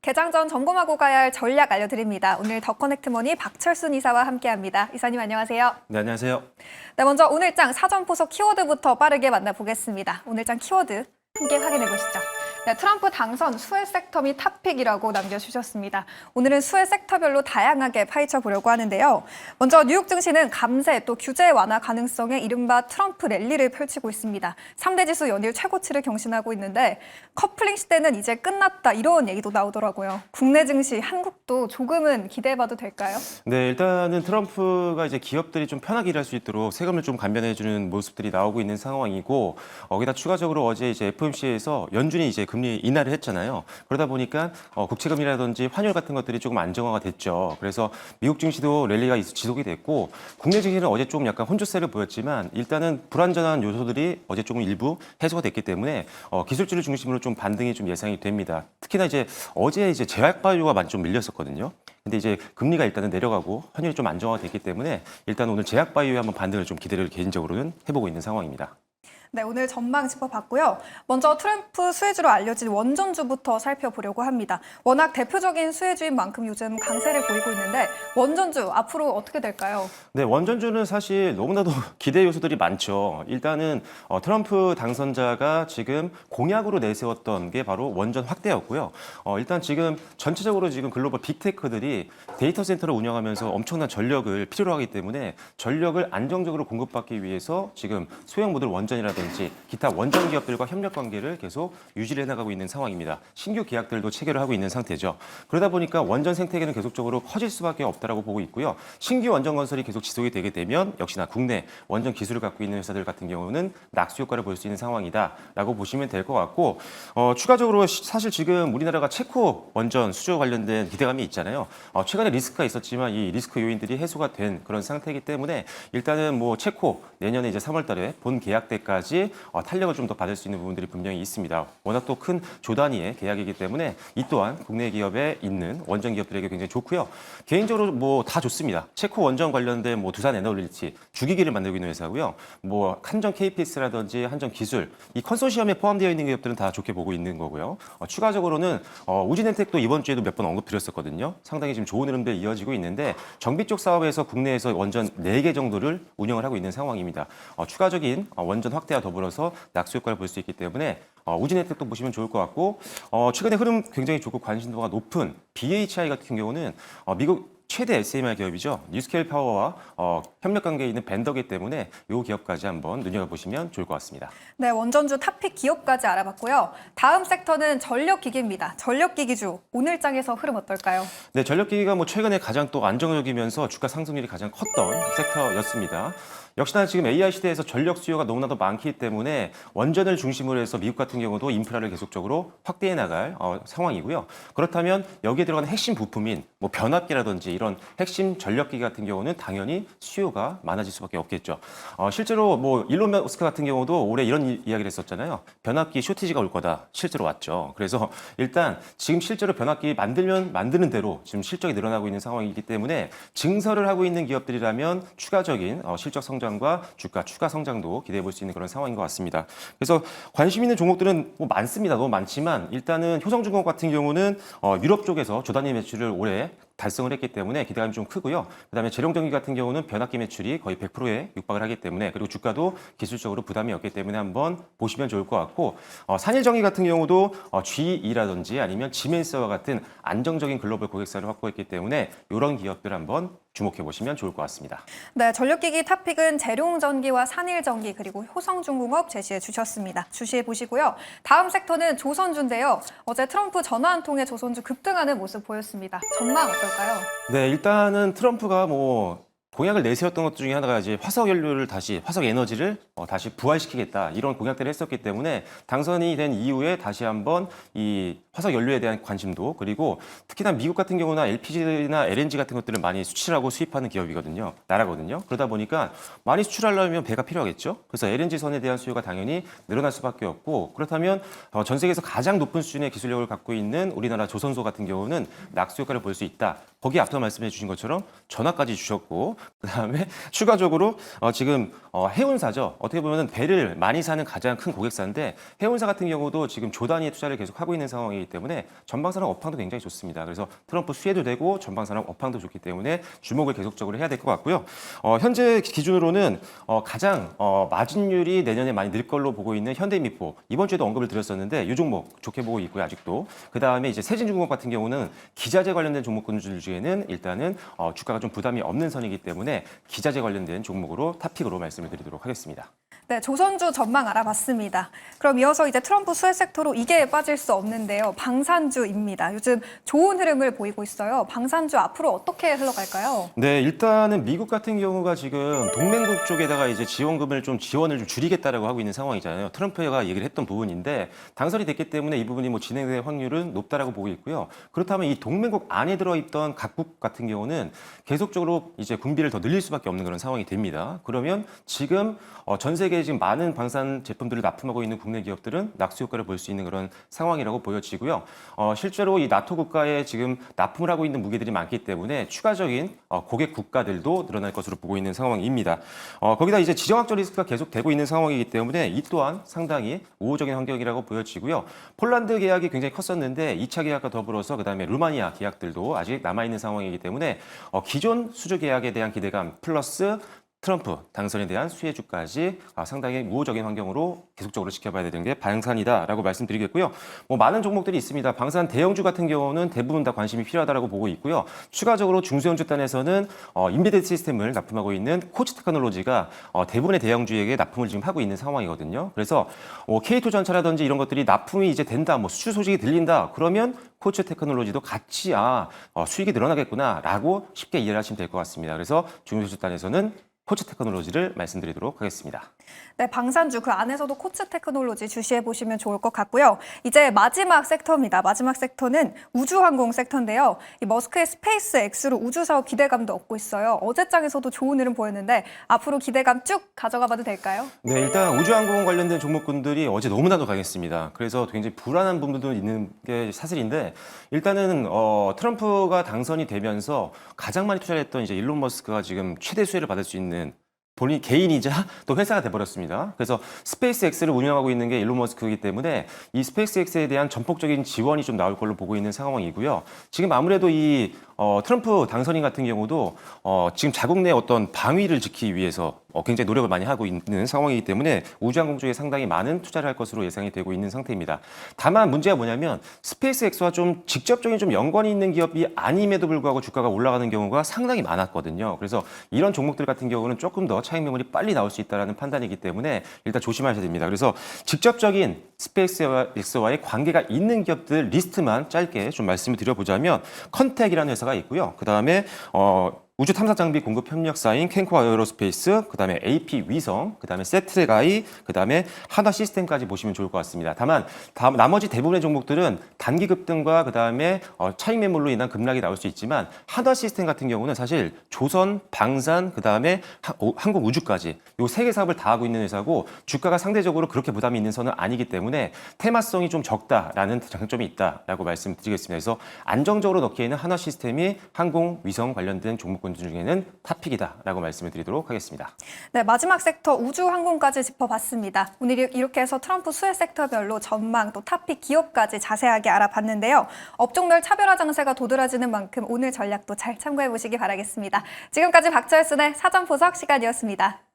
개장 전 점검하고 가야 할 전략 알려드립니다. 오늘 더 커넥트 머니 박철순 이사와 함께합니다. 이사님 안녕하세요. 네, 안녕하세요. 네, 먼저 오늘장 사전 포석 키워드부터 빠르게 만나보겠습니다. 오늘장 키워드 함께 확인해 보시죠. 네, 트럼프 당선 수혜 섹터 및 탑픽이라고 남겨주셨습니다. 오늘은 수혜 섹터별로 다양하게 파헤쳐 보려고 하는데요. 먼저 뉴욕 증시는 감세 또 규제 완화 가능성의 이른바 트럼프 랠리를 펼치고 있습니다. 3대 지수 연일 최고치를 경신하고 있는데 커플링 시대는 이제 끝났다 이런 얘기도 나오더라고요. 국내 증시 한국도 조금은 기대해봐도 될까요? 네, 일단은 트럼프가 이제 기업들이 좀 편하게 일할 수 있도록 세금을 좀 감면해주는 모습들이 나오고 있는 상황이고, 거기다 추가적으로 어제 이제 FOMC에서 연준이 이제 금리 인하를 했잖아요. 그러다 보니까 국채금리라든지 환율 같은 것들이 조금 안정화가 됐죠. 그래서 미국 증시도 랠리가 지속이 됐고, 국내 증시는 어제 조금 약간 혼조세를 보였지만 일단은 불안전한 요소들이 어제 조금 일부 해소가 됐기 때문에 기술주를 중심으로 좀 반등이 좀 예상이 됩니다. 특히나 이제 어제 이제 제약바이오가 많이 좀 밀렸었거든요. 근데 이제 금리가 일단은 내려가고 환율이 좀 안정화가 됐기 때문에 일단 오늘 제약바이오에 한번 반등을 좀 기대를 개인적으로는 해보고 있는 상황입니다. 네, 오늘 전망 짚어봤고요. 먼저 트럼프 수혜주로 알려진 원전주부터 살펴보려고 합니다. 워낙 대표적인 수혜주인 만큼 요즘 강세를 보이고 있는데 원전주 앞으로 어떻게 될까요? 네, 원전주는 사실 너무나도 기대 요소들이 많죠. 일단은 트럼프 당선자가 지금 공약으로 내세웠던 게 바로 원전 확대였고요. 일단 지금 전체적으로 지금 글로벌 빅테크들이 데이터 센터를 운영하면서 엄청난 전력을 필요로 하기 때문에 전력을 안정적으로 공급받기 위해서 지금 소형 모듈 원전이라든지 기타 원전 기업들과 협력 관계를 계속 유지를 해나가고 있는 상황입니다. 신규 계약들도 체결을 하고 있는 상태죠. 그러다 보니까 원전 생태계는 계속적으로 커질 수밖에 없다라고 보고 있고요. 신규 원전 건설이 계속 지속이 되게 되면 역시나 국내 원전 기술을 갖고 있는 회사들 같은 경우는 낙수 효과를 볼 수 있는 상황이다라고 보시면 될 것 같고, 추가적으로 사실 지금 우리나라가 체코 원전 수주 관련된 기대감이 있잖아요. 최근에 리스크가 있었지만 이 리스크 요인들이 해소가 된 그런 상태이기 때문에 일단은 뭐 체코 내년에 이제 3월달에 본 계약 때까지 탄력을 좀 더 받을 수 있는 부분들이 분명히 있습니다. 워낙 또 큰 조단위의 계약이기 때문에 이 또한 국내 기업에 있는 원전 기업들에게 굉장히 좋고요. 개인적으로 뭐 다 좋습니다. 체코 원전 관련된 뭐 두산 에너빌리티 주기기를 만들고 있는 회사고요. 뭐 한전 KPS라든지 한전 기술 이 컨소시엄에 포함되어 있는 기업들은 다 좋게 보고 있는 거고요. 추가적으로는 우진엔텍도 이번 주에도 몇 번 언급드렸었거든요. 상당히 지금 좋은 흐름들 이어지고 있는데 정비 쪽 사업에서 국내에서 원전 4개 정도를 운영을 하고 있는 상황입니다. 추가적인 원전 확대와 더불어서 낙수 효과를 볼 수 있기 때문에 우진 혜택도 보시면 좋을 것 같고, 최근에 흐름 굉장히 좋고 관심도가 높은 BHI 같은 경우는 미국 최대 SMR 기업이죠. 뉴스케일 파워와 협력 관계에 있는 벤더기 때문에 이 기업까지 한번 눈여겨보시면 좋을 것 같습니다. 네, 원전주 탑픽 기업까지 알아봤고요. 다음 섹터는 전력기기입니다. 전력기기주 오늘장에서 흐름 어떨까요? 네, 전력기기가 뭐 최근에 가장 또 안정적이면서 주가 상승률이 가장 컸던 섹터였습니다. 역시나 지금 AI 시대에서 전력 수요가 너무나도 많기 때문에 원전을 중심으로 해서 미국 같은 경우도 인프라를 계속적으로 확대해 나갈 상황이고요. 그렇다면 여기에 들어가는 핵심 부품인 뭐 변압기라든지 이런 핵심 전력기기 같은 경우는 당연히 수요가 많아질 수밖에 없겠죠. 실제로 뭐 일론 머스크 같은 경우도 올해 이런 이야기를 했었잖아요. 변압기 쇼티지가 올 거다. 실제로 왔죠. 그래서 일단 지금 실제로 변압기 만드는 대로 지금 실적이 늘어나고 있는 상황이기 때문에 증설을 하고 있는 기업들이라면 추가적인 실적 성장과 주가 추가 성장도 기대해 볼 수 있는 그런 상황인 것 같습니다. 그래서 관심 있는 종목들은 뭐 많습니다. 너무 많지만 일단은 효성중공업 같은 경우는 유럽 쪽에서 조단위 매출을 올해 달성을 했기 때문에 기대감이 좀 크고요. 그다음에 재룡전기 같은 경우는 변압기 매출이 거의 100%에 육박을 하기 때문에, 그리고 주가도 기술적으로 부담이 없기 때문에 한번 보시면 좋을 것 같고, 산일전기 같은 경우도 GE라든지 아니면 지멘스와 같은 안정적인 글로벌 고객사를 확보했기 때문에 이런 기업들 한번 주목해 보시면 좋을 것 같습니다. 네, 전력기기 탑픽은 재룡전기와 산일전기 그리고 효성중공업 제시해 주셨습니다. 주시해 보시고요. 다음 섹터는 조선주인데요. 어제 트럼프 전화 한 통에 조선주 급등하는 모습 보였습니다. 전망 어떨까요? 네, 일단은 트럼프가 뭐 공약을 내세웠던 것 중에 하나가 이제 화석 에너지를 다시 부활시키겠다 이런 공약들을 했었기 때문에 당선이 된 이후에 다시 한번 이 화석 연료에 대한 관심도, 그리고 특히나 미국 같은 경우나 LPG나 LNG 같은 것들을 많이 수출하고 수입하는 기업이거든요. 나라거든요. 그러다 보니까 많이 수출하려면 배가 필요하겠죠. 그래서 LNG 선에 대한 수요가 당연히 늘어날 수밖에 없고, 그렇다면 전 세계에서 가장 높은 수준의 기술력을 갖고 있는 우리나라 조선소 같은 경우는 낙수 효과를 볼 수 있다. 거기에 앞서 말씀해 주신 것처럼 전화까지 주셨고, 그다음에 추가적으로 지금 해운사죠. 어떻게 보면 배를 많이 사는 가장 큰 고객사인데 해운사 같은 경우도 지금 조 단위의 투자를 계속 하고 있는 상황이기 때문에 전방산업 업황도 굉장히 좋습니다. 그래서 트럼프 수혜도 되고 전방산업 업황도 좋기 때문에 주목을 계속적으로 해야 될 것 같고요. 현재 기준으로는 가장 마진율이 내년에 많이 늘 걸로 보고 있는 현대미포 이번 주에도 언급을 드렸었는데 이 종목 좋게 보고 있고요. 아직도. 그다음에 이제 세진중공업 같은 경우는 기자재 관련된 종목군들 중에는 일단은 주가가 좀 부담이 없는 선이기 때문에 기자재 관련된 종목으로 탑픽으로 말씀을 드리도록 하겠습니다. 네, 조선주 전망 알아봤습니다. 그럼 이어서 이제 트럼프 수혜 섹터로 이게 빠질 수 없는데요. 방산주입니다. 요즘 좋은 흐름을 보이고 있어요. 방산주 앞으로 어떻게 흘러갈까요? 네, 일단은 미국 같은 경우가 지금 동맹국 쪽에다가 이제 지원을 좀 줄이겠다라고 하고 있는 상황이잖아요. 트럼프가 얘기를 했던 부분인데 당선이 됐기 때문에 이 부분이 뭐 진행될 확률은 높다라고 보고 있고요. 그렇다면 이 동맹국 안에 들어있던 각국 같은 경우는 계속적으로 이제 군비를 더 늘릴 수밖에 없는 그런 상황이 됩니다. 그러면 지금 전 세계에 지금 많은 방산 제품들을 납품하고 있는 국내 기업들은 낙수 효과를 볼 수 있는 그런 상황이라고 보여지고요. 실제로 이 나토 국가에 지금 납품을 하고 있는 무기들이 많기 때문에 추가적인 고객 국가들도 늘어날 것으로 보고 있는 상황입니다. 거기다 이제 지정학적 리스크가 계속되고 있는 상황이기 때문에 이 또한 상당히 우호적인 환경이라고 보여지고요. 폴란드 계약이 굉장히 컸었는데 2차 계약과 더불어서 그다음에 루마니아 계약들도 아직 남아있는 상황이기 때문에 기존 수주 계약에 대한 기대감 플러스 트럼프 당선에 대한 수혜주까지 상당히 우호적인 환경으로 계속적으로 지켜봐야 되는 게 방산이다라고 말씀드리겠고요. 뭐 많은 종목들이 있습니다. 방산 대형주 같은 경우는 대부분 다 관심이 필요하다라고 보고 있고요. 추가적으로 중소형주 단에서는 인비드 시스템을 납품하고 있는 코츠 테크놀로지가 대부분의 대형주에게 납품을 지금 하고 있는 상황이거든요. 그래서 K2전차라든지 이런 것들이 납품이 이제 된다, 뭐 수출 소식이 들린다. 그러면 코츠 테크놀로지도 같이 수익이 늘어나겠구나라고 쉽게 이해를 하시면 될 것 같습니다. 그래서 중소형주 단에서는 코츠 테크놀로지를 말씀드리도록 하겠습니다. 네, 방산주 그 안에서도 코츠 테크놀로지 주시해 보시면 좋을 것 같고요. 이제 마지막 섹터입니다. 마지막 섹터는 우주항공 섹터인데요. 이 머스크의 스페이스 X로 우주 사업 기대감도 얻고 있어요. 어제장에서도 좋은 흐름 보였는데 앞으로 기대감 쭉 가져가 봐도 될까요? 네, 일단 우주항공 관련된 종목군들이 어제 너무나도 강했습니다. 그래서 굉장히 불안한 부분도 있는 게 사실인데 일단은 트럼프가 당선이 되면서 가장 많이 투자했던 이제 일론 머스크가 지금 최대 수혜를 받을 수 있는 본인 개인이자 또 회사가 돼버렸습니다. 그래서 스페이스X를 운영하고 있는 게 일론 머스크이기 때문에 이 스페이스X에 대한 전폭적인 지원이 좀 나올 걸로 보고 있는 상황이고요. 지금 아무래도 이 트럼프 당선인 같은 경우도 지금 자국 내 어떤 방위를 지키기 위해서 굉장히 노력을 많이 하고 있는 상황이기 때문에 우주항공 쪽에 상당히 많은 투자를 할 것으로 예상이 되고 있는 상태입니다. 다만 문제가 뭐냐면 스페이스X와 좀 직접적인 좀 연관이 있는 기업이 아님에도 불구하고 주가가 올라가는 경우가 상당히 많았거든요. 그래서 이런 종목들 같은 경우는 조금 더 차익 매물이 빨리 나올 수 있다는 판단이기 때문에 일단 조심하셔야 됩니다. 그래서 직접적인 스페이스X와의 관계가 있는 기업들 리스트만 짧게 좀 말씀을 드려보자면 컨텍이라는 회사가 있고요. 그 다음에 우주 탐사 장비 공급 협력사인 캔코 에어로스페이스, 그다음에 AP 위성, 그다음에 세트레가이, 그다음에 한화 시스템까지 보시면 좋을 것 같습니다. 다만 나머지 대부분의 종목들은 단기 급등과 그다음에 차익 매물로 인한 급락이 나올 수 있지만 한화 시스템 같은 경우는 사실 조선, 방산, 그다음에 한국 우주까지 요 세 개 사업을 다 하고 있는 회사고 주가가 상대적으로 그렇게 부담이 있는 선은 아니기 때문에 테마성이 좀 적다라는 장점이 있다라고 말씀드리겠습니다. 그래서 안정적으로 넣기에는 한화 시스템이 항공 위성 관련된 종목 중에는 탑픽이다라고 말씀을 드리도록 하겠습니다. 네, 마지막 섹터 우주항공까지 짚어봤습니다. 오늘 이렇게 해서 트럼프 수혜 섹터별로 전망 또 탑픽 기업까지 자세하게 알아봤는데요. 업종별 차별화 장세가 도드라지는 만큼 오늘 전략도 잘 참고해 보시기 바라겠습니다. 지금까지 박철순의 사전 분석 시간이었습니다.